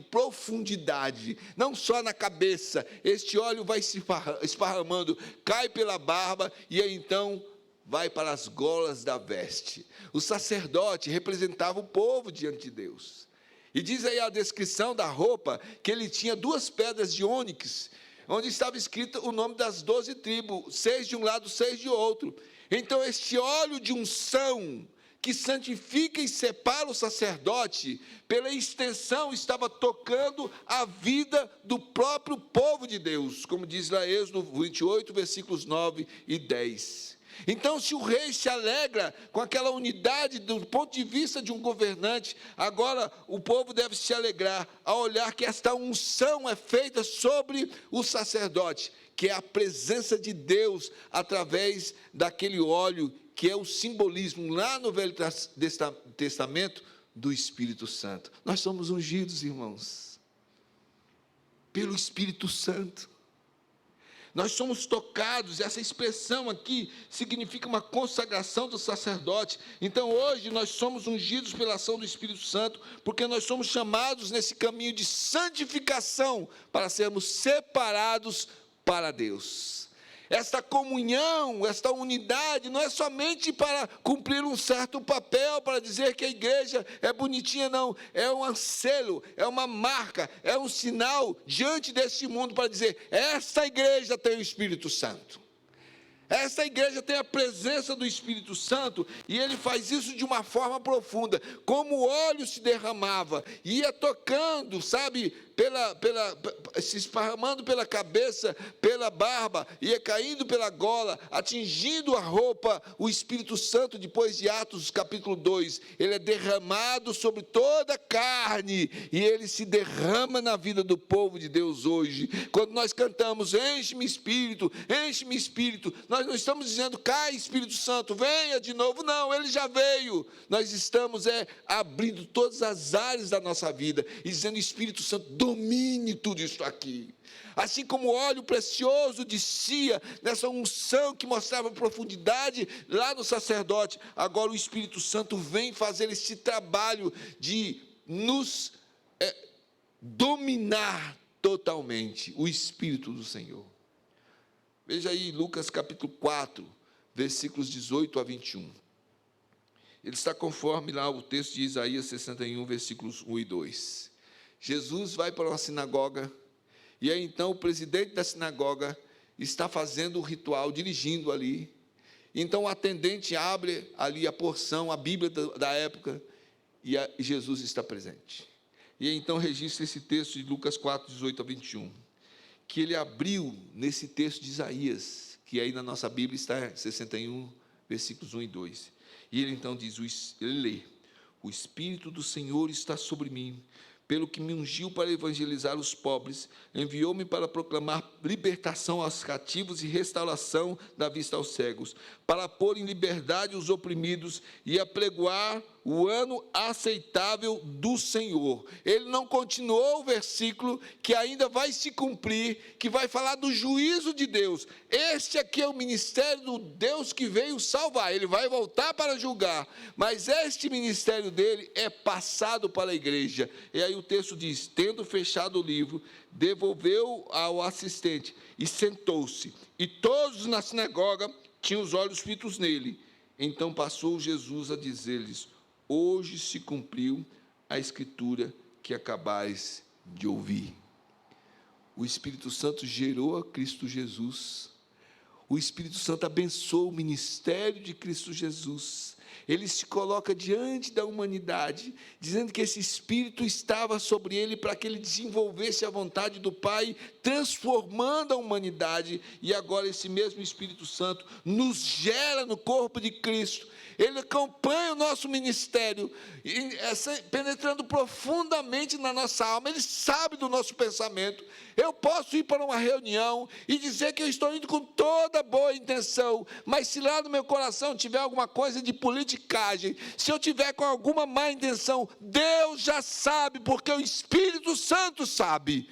S1: profundidade, não só na cabeça. Este óleo vai se esparramando, cai pela barba, e aí, então, vai para as golas da veste. O sacerdote representava o povo diante de Deus. E diz aí a descrição da roupa, que ele tinha 2 pedras de ônix, onde estava escrito o nome das 12 tribos, 6 de um lado, 6 de outro. Então, este óleo de unção, que santifica e separa o sacerdote, pela extensão, estava tocando a vida do próprio povo de Deus, como diz lá Êxodo 28, versículos 9 e 10. Então, se o rei se alegra com aquela unidade do ponto de vista de um governante, agora o povo deve se alegrar ao olhar que esta unção é feita sobre o sacerdote, que é a presença de Deus através daquele óleo, que é o simbolismo lá no Velho Testamento do Espírito Santo. Nós somos ungidos, irmãos, pelo Espírito Santo. Nós somos tocados, essa expressão aqui significa uma consagração do sacerdote. Então, hoje, nós somos ungidos pela ação do Espírito Santo, porque nós somos chamados nesse caminho de santificação, para sermos separados para Deus. Esta comunhão, esta unidade, não é somente para cumprir um certo papel, para dizer que a igreja é bonitinha, não. É um selo, é uma marca, é um sinal diante deste mundo para dizer, esta igreja tem o Espírito Santo. Esta igreja tem a presença do Espírito Santo, e ele faz isso de uma forma profunda. Como o óleo se derramava, ia tocando, sabe, se esparramando pela cabeça, pela barba, ia caindo pela gola, atingindo a roupa. O Espírito Santo, depois de Atos capítulo 2, ele é derramado sobre toda a carne, e ele se derrama na vida do povo de Deus hoje. Quando nós cantamos, enche-me Espírito, nós Nós não estamos dizendo, cai Espírito Santo, venha de novo. Não, ele já veio. Nós estamos abrindo todas as áreas da nossa vida e dizendo, Espírito Santo, domine tudo isso aqui. Assim como o óleo precioso descia nessa unção que mostrava profundidade lá no sacerdote, agora o Espírito Santo vem fazer esse trabalho de nos dominar totalmente, o Espírito do Senhor. Veja aí Lucas capítulo 4, versículos 18 a 21. Ele está conforme lá o texto de Isaías 61, versículos 1 e 2. Jesus vai para uma sinagoga, e aí então o presidente da sinagoga está fazendo o ritual, dirigindo ali. Então o atendente abre ali a porção, a Bíblia da época, e Jesus está presente. E então registra esse texto de Lucas 4, 18 a 21, que ele abriu nesse texto de Isaías, que aí na nossa Bíblia está 61, versículos 1 e 2. E ele então diz, ele lê, o Espírito do Senhor está sobre mim, pelo que me ungiu para evangelizar os pobres, enviou-me para proclamar libertação aos cativos e restauração da vista aos cegos, para pôr em liberdade os oprimidos e apregoar o ano aceitável do Senhor. Ele não continuou o versículo que ainda vai se cumprir, que vai falar do juízo de Deus. Este aqui é o ministério do Deus que veio salvar. Ele vai voltar para julgar, mas este ministério dele é passado para a igreja. E aí o texto diz, tendo fechado o livro, devolveu ao assistente e sentou-se. E todos na sinagoga tinham os olhos fitos nele. Então passou Jesus a dizer-lhes, hoje se cumpriu a escritura que acabais de ouvir. O Espírito Santo gerou a Cristo Jesus. O Espírito Santo abençoou o ministério de Cristo Jesus. Ele se coloca diante da humanidade, dizendo que esse Espírito estava sobre ele para que ele desenvolvesse a vontade do Pai, transformando a humanidade. E agora esse mesmo Espírito Santo nos gera no corpo de Cristo. Ele acompanha o nosso ministério, penetrando profundamente na nossa alma. Ele sabe do nosso pensamento. Eu posso ir para uma reunião e dizer que eu estou indo com toda boa intenção, mas se lá no meu coração tiver alguma coisa de politicagem, se eu tiver com alguma má intenção, Deus já sabe, porque o Espírito Santo sabe.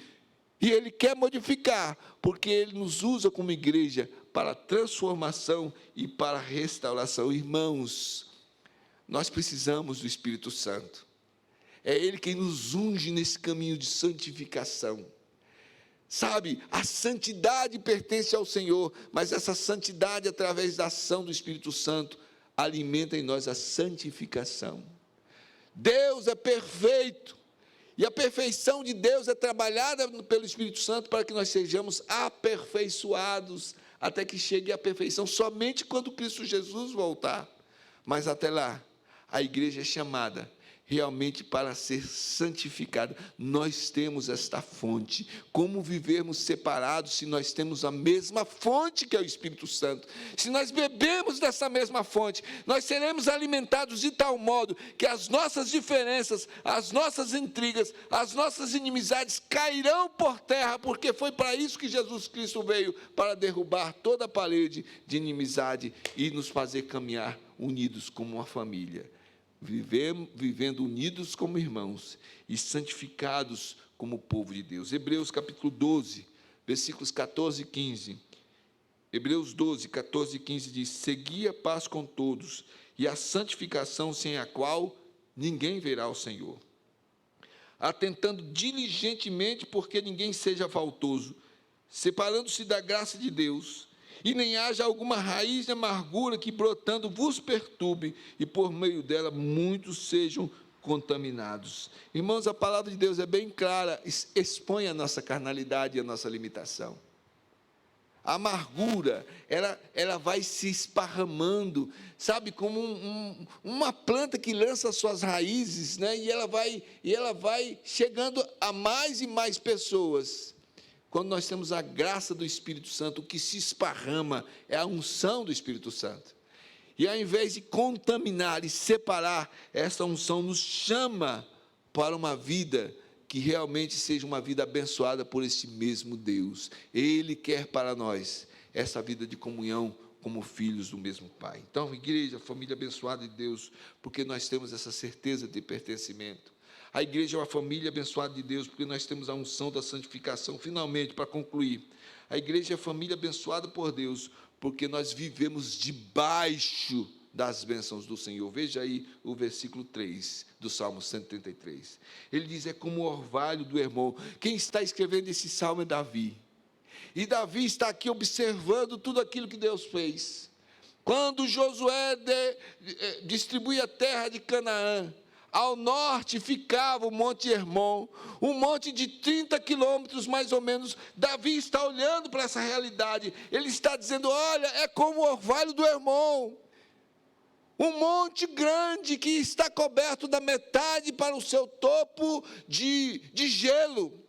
S1: E Ele quer modificar, porque Ele nos usa como igreja para transformação e para restauração. Irmãos, nós precisamos do Espírito Santo. É Ele quem nos unge nesse caminho de santificação. Sabe, a santidade pertence ao Senhor, mas essa santidade, através da ação do Espírito Santo, alimenta em nós a santificação. Deus é perfeito, e a perfeição de Deus é trabalhada pelo Espírito Santo para que nós sejamos aperfeiçoados, até que chegue à perfeição, somente quando Cristo Jesus voltar. Mas até lá, a igreja é chamada realmente para ser santificada. Nós temos esta fonte. Como vivermos separados se nós temos a mesma fonte que é o Espírito Santo? Se nós bebemos dessa mesma fonte, nós seremos alimentados de tal modo que as nossas diferenças, as nossas intrigas, as nossas inimizades cairão por terra, porque foi para isso que Jesus Cristo veio, para derrubar toda a parede de inimizade e nos fazer caminhar unidos como uma família. Vivendo unidos como irmãos e santificados como povo de Deus. Hebreus capítulo 12, versículos 14 e 15. Hebreus 12, 14 e 15 diz, segui a paz com todos e a santificação sem a qual ninguém verá o Senhor. Atentando diligentemente porque ninguém seja faltoso, separando-se da graça de Deus, e nem haja alguma raiz de amargura que brotando vos perturbe, e por meio dela muitos sejam contaminados. Irmãos, a palavra de Deus é bem clara, expõe a nossa carnalidade e a nossa limitação. A amargura, ela vai se esparramando, sabe, como uma planta que lança suas raízes, né? E ela vai chegando a mais e mais pessoas. Quando nós temos a graça do Espírito Santo, o que se esparrama é a unção do Espírito Santo. E ao invés de contaminar e separar, essa unção nos chama para uma vida que realmente seja uma vida abençoada por esse mesmo Deus. Ele quer para nós essa vida de comunhão como filhos do mesmo Pai. Então, igreja, família abençoada de Deus, porque nós temos essa certeza de pertencimento. A igreja é uma família abençoada de Deus, porque nós temos a unção da santificação. Finalmente, para concluir, a igreja é a família abençoada por Deus, porque nós vivemos debaixo das bênçãos do Senhor. Veja aí o versículo 3 do Salmo 133. Ele diz, é como o orvalho do Hermon. Quem está escrevendo esse salmo é Davi. E Davi está aqui observando tudo aquilo que Deus fez. Quando Josué distribui a terra de Canaã, ao norte ficava o Monte Hermon, um monte de 30 quilômetros mais ou menos. Davi está olhando para essa realidade. Ele está dizendo, olha, é como o orvalho do Hermon. Um monte grande que está coberto da metade para o seu topo de gelo.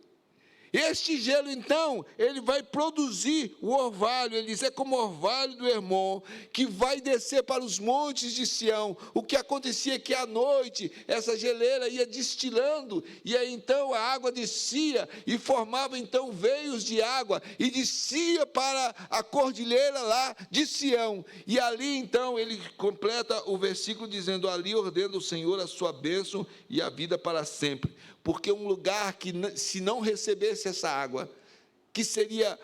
S1: Este gelo, então, ele vai produzir o orvalho. Ele diz, é como o orvalho do Hermon, que vai descer para os montes de Sião. O que acontecia é que à noite, essa geleira ia destilando, e aí então a água descia, e formava então veios de água, e descia para a cordilheira lá de Sião. E ali então, ele completa o versículo dizendo, ali ordena o Senhor a sua bênção e a vida para sempre. Porque um lugar que, se não recebesse essa água, que seria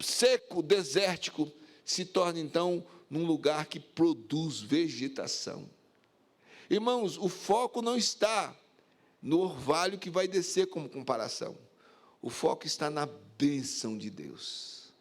S1: seco, desértico, se torna então num lugar que produz vegetação. Irmãos, o foco não está no orvalho que vai descer como comparação. O foco está na bênção de Deus.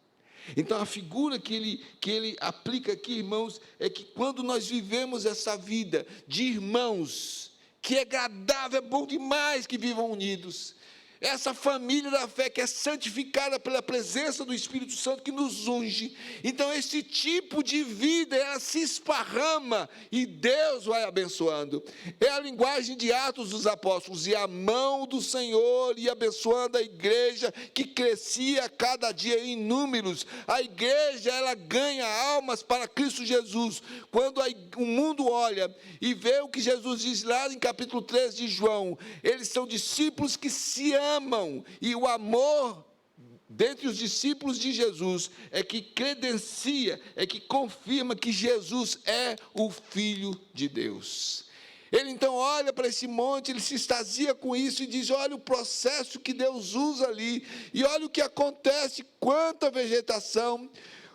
S1: Então, a figura que ele aplica aqui, irmãos, é que quando nós vivemos essa vida de irmãos, que é agradável, é bom demais que vivam unidos. Essa família da fé que é santificada pela presença do Espírito Santo que nos unge. Então, esse tipo de vida, ela se esparrama e Deus vai abençoando. É a linguagem de Atos dos Apóstolos, e a mão do Senhor ia abençoando a igreja, que crescia cada dia em números. A igreja, ela ganha almas para Cristo Jesus. Quando o mundo olha e vê o que Jesus diz lá em capítulo 13 de João, eles são discípulos que se amam, e o amor dentre os discípulos de Jesus é que credencia, é que confirma que Jesus é o Filho de Deus. Ele então olha para esse monte, ele se extasia com isso e diz, olha o processo que Deus usa ali, e olha o que acontece, quanta vegetação.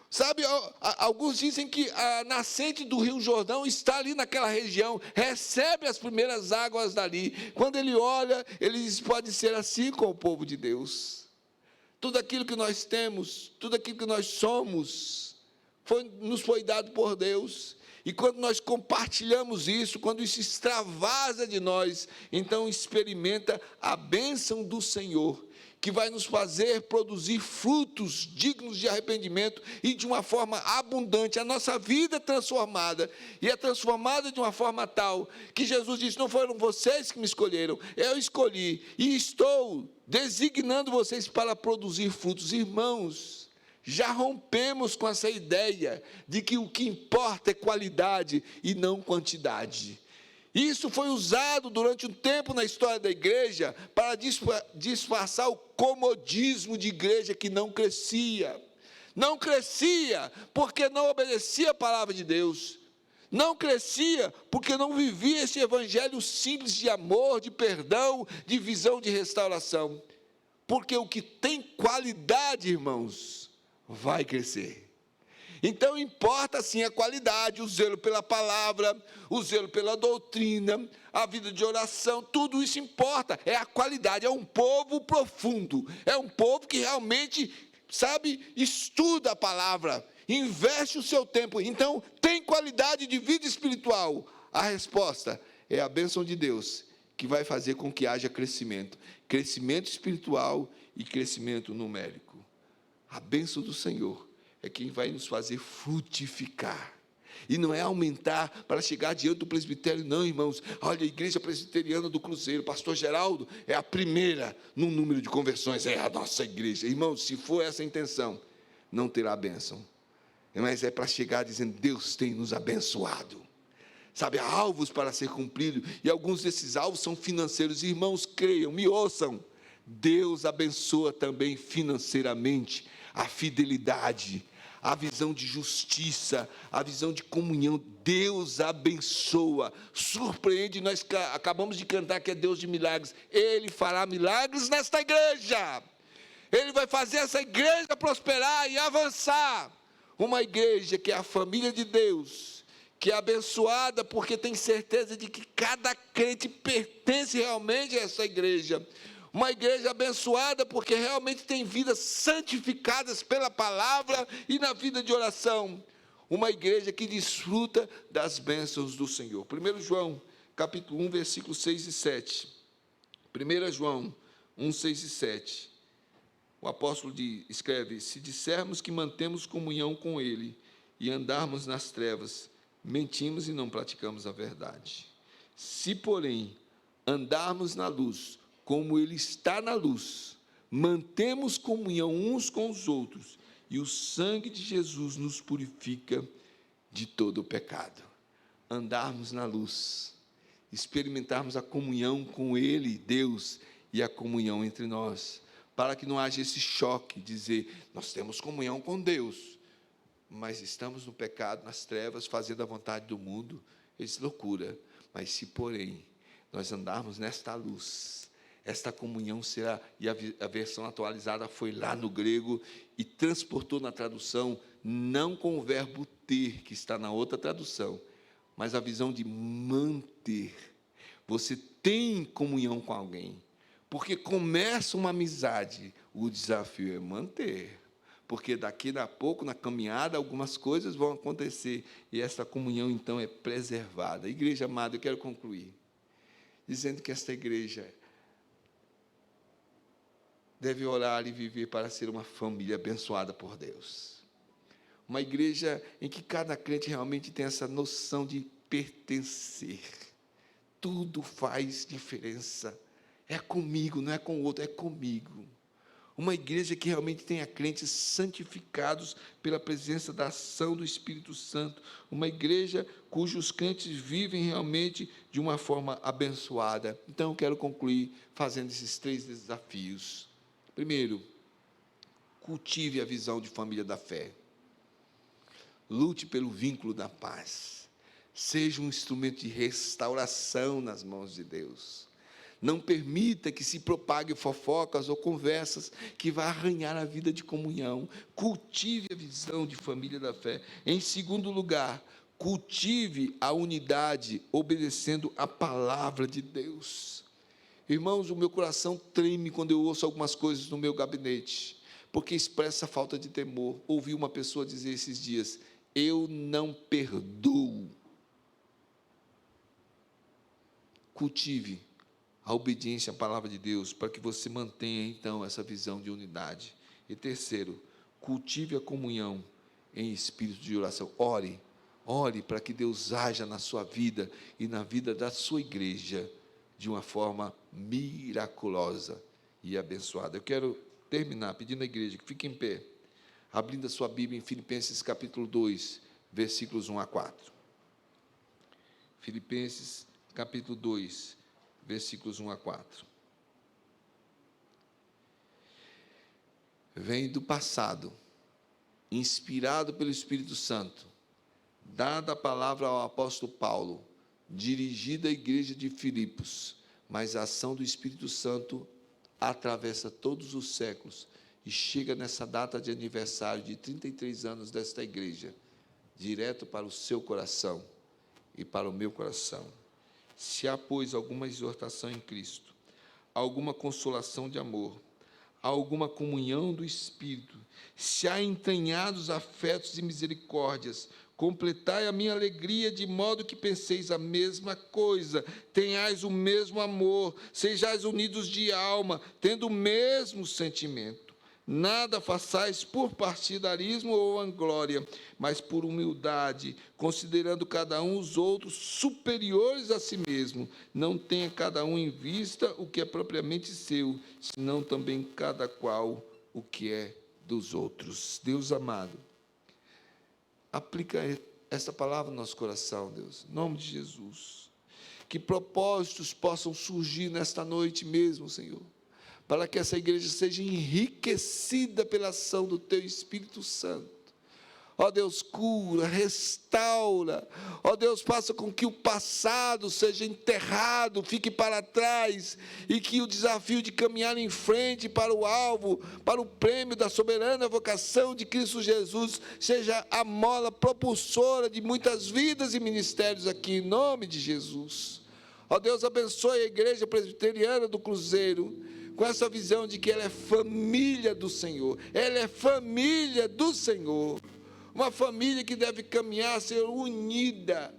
S1: Sabe, alguns dizem que a nascente do Rio Jordão está ali naquela região, recebe as primeiras águas dali. Quando ele olha, ele diz, pode ser assim com o povo de Deus. Tudo aquilo que nós temos, tudo aquilo que nós somos, nos foi dado por Deus. E quando nós compartilhamos isso, quando isso extravasa de nós, então experimenta a bênção do Senhor, que vai nos fazer produzir frutos dignos de arrependimento e de uma forma abundante. A nossa vida é transformada, e é transformada de uma forma tal, que Jesus disse, não foram vocês que me escolheram, eu escolhi, e estou designando vocês para produzir frutos. Irmãos, já rompemos com essa ideia de que o que importa é qualidade e não quantidade. Isso foi usado durante um tempo na história da igreja para disfarçar o comodismo de igreja que não crescia. Não crescia porque não obedecia a palavra de Deus. Não crescia porque não vivia esse evangelho simples de amor, de perdão, de visão de restauração. Porque o que tem qualidade, irmãos, vai crescer. Então, importa sim a qualidade, o zelo pela palavra, o zelo pela doutrina, a vida de oração, tudo isso importa, é a qualidade, é um povo profundo, é um povo que realmente, estuda a palavra, investe o seu tempo. Então, tem qualidade de vida espiritual. A resposta é a bênção de Deus, que vai fazer com que haja crescimento espiritual e crescimento numérico. A bênção do Senhor é quem vai nos fazer frutificar. E não é aumentar para chegar diante do presbitério, não, irmãos. Olha, a igreja presbiteriana do Cruzeiro, pastor Geraldo, é a primeira no número de conversões, é a nossa igreja. Irmãos, se for essa a intenção, não terá bênção. Mas é para chegar dizendo, Deus tem nos abençoado. Há alvos para ser cumprido, e alguns desses alvos são financeiros. Irmãos, creiam, me ouçam. Deus abençoa também financeiramente a fidelidade, a visão de justiça, a visão de comunhão. Deus abençoa, surpreende. Nós acabamos de cantar que é Deus de milagres. Ele fará milagres nesta igreja. Ele vai fazer essa igreja prosperar e avançar. Uma igreja que é a família de Deus, que é abençoada porque tem certeza de que cada crente pertence realmente a essa igreja. Uma igreja abençoada porque realmente tem vidas santificadas pela palavra e na vida de oração. Uma igreja que desfruta das bênçãos do Senhor. 1 João, capítulo 1, versículos 6 e 7. 1 João 1, 6 e 7. O apóstolo escreve: se dissermos que mantemos comunhão com Ele e andarmos nas trevas, mentimos e não praticamos a verdade. Se, porém, andarmos na luz, como Ele está na luz, mantemos comunhão uns com os outros, e o sangue de Jesus nos purifica de todo o pecado. Andarmos na luz, experimentarmos a comunhão com Ele, Deus, e a comunhão entre nós, para que não haja esse choque, dizer, nós temos comunhão com Deus, mas estamos no pecado, nas trevas, fazendo a vontade do mundo. Isso é loucura. Mas se, porém, nós andarmos nesta luz, esta comunhão será, e a versão atualizada foi lá no grego, e transportou na tradução, não com o verbo ter, que está na outra tradução, mas a visão de manter. Você tem comunhão com alguém, porque começa uma amizade, o desafio é manter, porque daqui a pouco, na caminhada, algumas coisas vão acontecer, e essa comunhão, então, é preservada. Igreja amada, eu quero concluir, dizendo que esta igreja deve orar e viver para ser uma família abençoada por Deus. Uma igreja em que cada crente realmente tem essa noção de pertencer. Tudo faz diferença. É comigo, não é com o outro, é comigo. Uma igreja que realmente tenha crentes santificados pela presença da ação do Espírito Santo. Uma igreja cujos crentes vivem realmente de uma forma abençoada. Então, eu quero concluir fazendo esses 3 desafios. Primeiro, cultive a visão de família da fé. Lute pelo vínculo da paz. Seja um instrumento de restauração nas mãos de Deus. Não permita que se propague fofocas ou conversas que vá arranhar a vida de comunhão. Cultive a visão de família da fé. Em segundo lugar, cultive a unidade obedecendo a palavra de Deus. Irmãos, o meu coração treme quando eu ouço algumas coisas no meu gabinete, porque expressa falta de temor. Ouvi uma pessoa dizer esses dias, eu não perdoo. Cultive a obediência à palavra de Deus, para que você mantenha, então, essa visão de unidade. E terceiro, cultive a comunhão em espírito de oração. Ore para que Deus haja na sua vida e na vida da sua igreja, de uma forma miraculosa e abençoada. Eu quero terminar pedindo à igreja que fique em pé, abrindo a sua Bíblia em Filipenses capítulo 2, versículos 1 a 4. Filipenses capítulo 2, versículos 1 a 4. Vem do passado, inspirado pelo Espírito Santo, dada a palavra ao apóstolo Paulo, dirigida à igreja de Filipos, mas a ação do Espírito Santo atravessa todos os séculos e chega nessa data de aniversário de 33 anos desta igreja, direto para o seu coração e para o meu coração. Se há, pois, alguma exortação em Cristo, alguma consolação de amor, alguma comunhão do Espírito, se há entranhados afetos e misericórdias, completai a minha alegria, de modo que penseis a mesma coisa, tenhais o mesmo amor, sejais unidos de alma, tendo o mesmo sentimento. Nada façais por partidarismo ou vanglória, mas por humildade, considerando cada um os outros superiores a si mesmo. Não tenha cada um em vista o que é propriamente seu, senão também cada qual o que é dos outros. Deus amado, aplica essa palavra no nosso coração, Deus, em nome de Jesus. Que propósitos possam surgir nesta noite mesmo, Senhor, para que essa igreja seja enriquecida pela ação do Teu Espírito Santo. Ó Deus, cura, restaura. Ó Deus, faça com que o passado seja enterrado, fique para trás, e que o desafio de caminhar em frente para o alvo, para o prêmio da soberana vocação de Cristo Jesus, seja a mola propulsora de muitas vidas e ministérios aqui, em nome de Jesus. Ó Deus, abençoe a igreja presbiteriana do Cruzeiro, com essa visão de que ela é família do Senhor. Ela é família do Senhor. Uma família que deve caminhar, ser unida.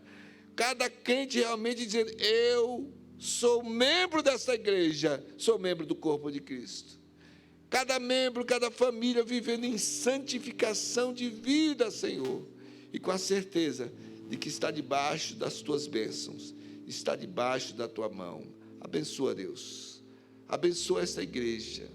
S1: Cada crente realmente dizendo: eu sou membro dessa igreja, sou membro do corpo de Cristo. Cada membro, cada família vivendo em santificação de vida, Senhor. E com a certeza de que está debaixo das tuas bênçãos, está debaixo da tua mão. Abençoa, Deus. Abençoa esta igreja.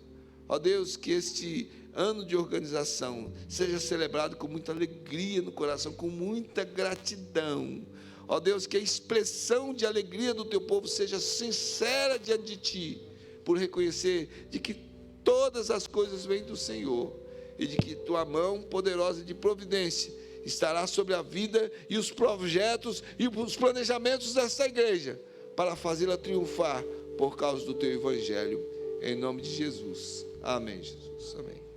S1: Ó Deus, que este ano de organização seja celebrado com muita alegria no coração, com muita gratidão. Ó Deus, que a expressão de alegria do teu povo seja sincera diante de ti, por reconhecer de que todas as coisas vêm do Senhor, e de que tua mão poderosa de providência estará sobre a vida e os projetos e os planejamentos desta igreja, para fazê-la triunfar por causa do teu evangelho, em nome de Jesus. Amém, Jesus. Amém.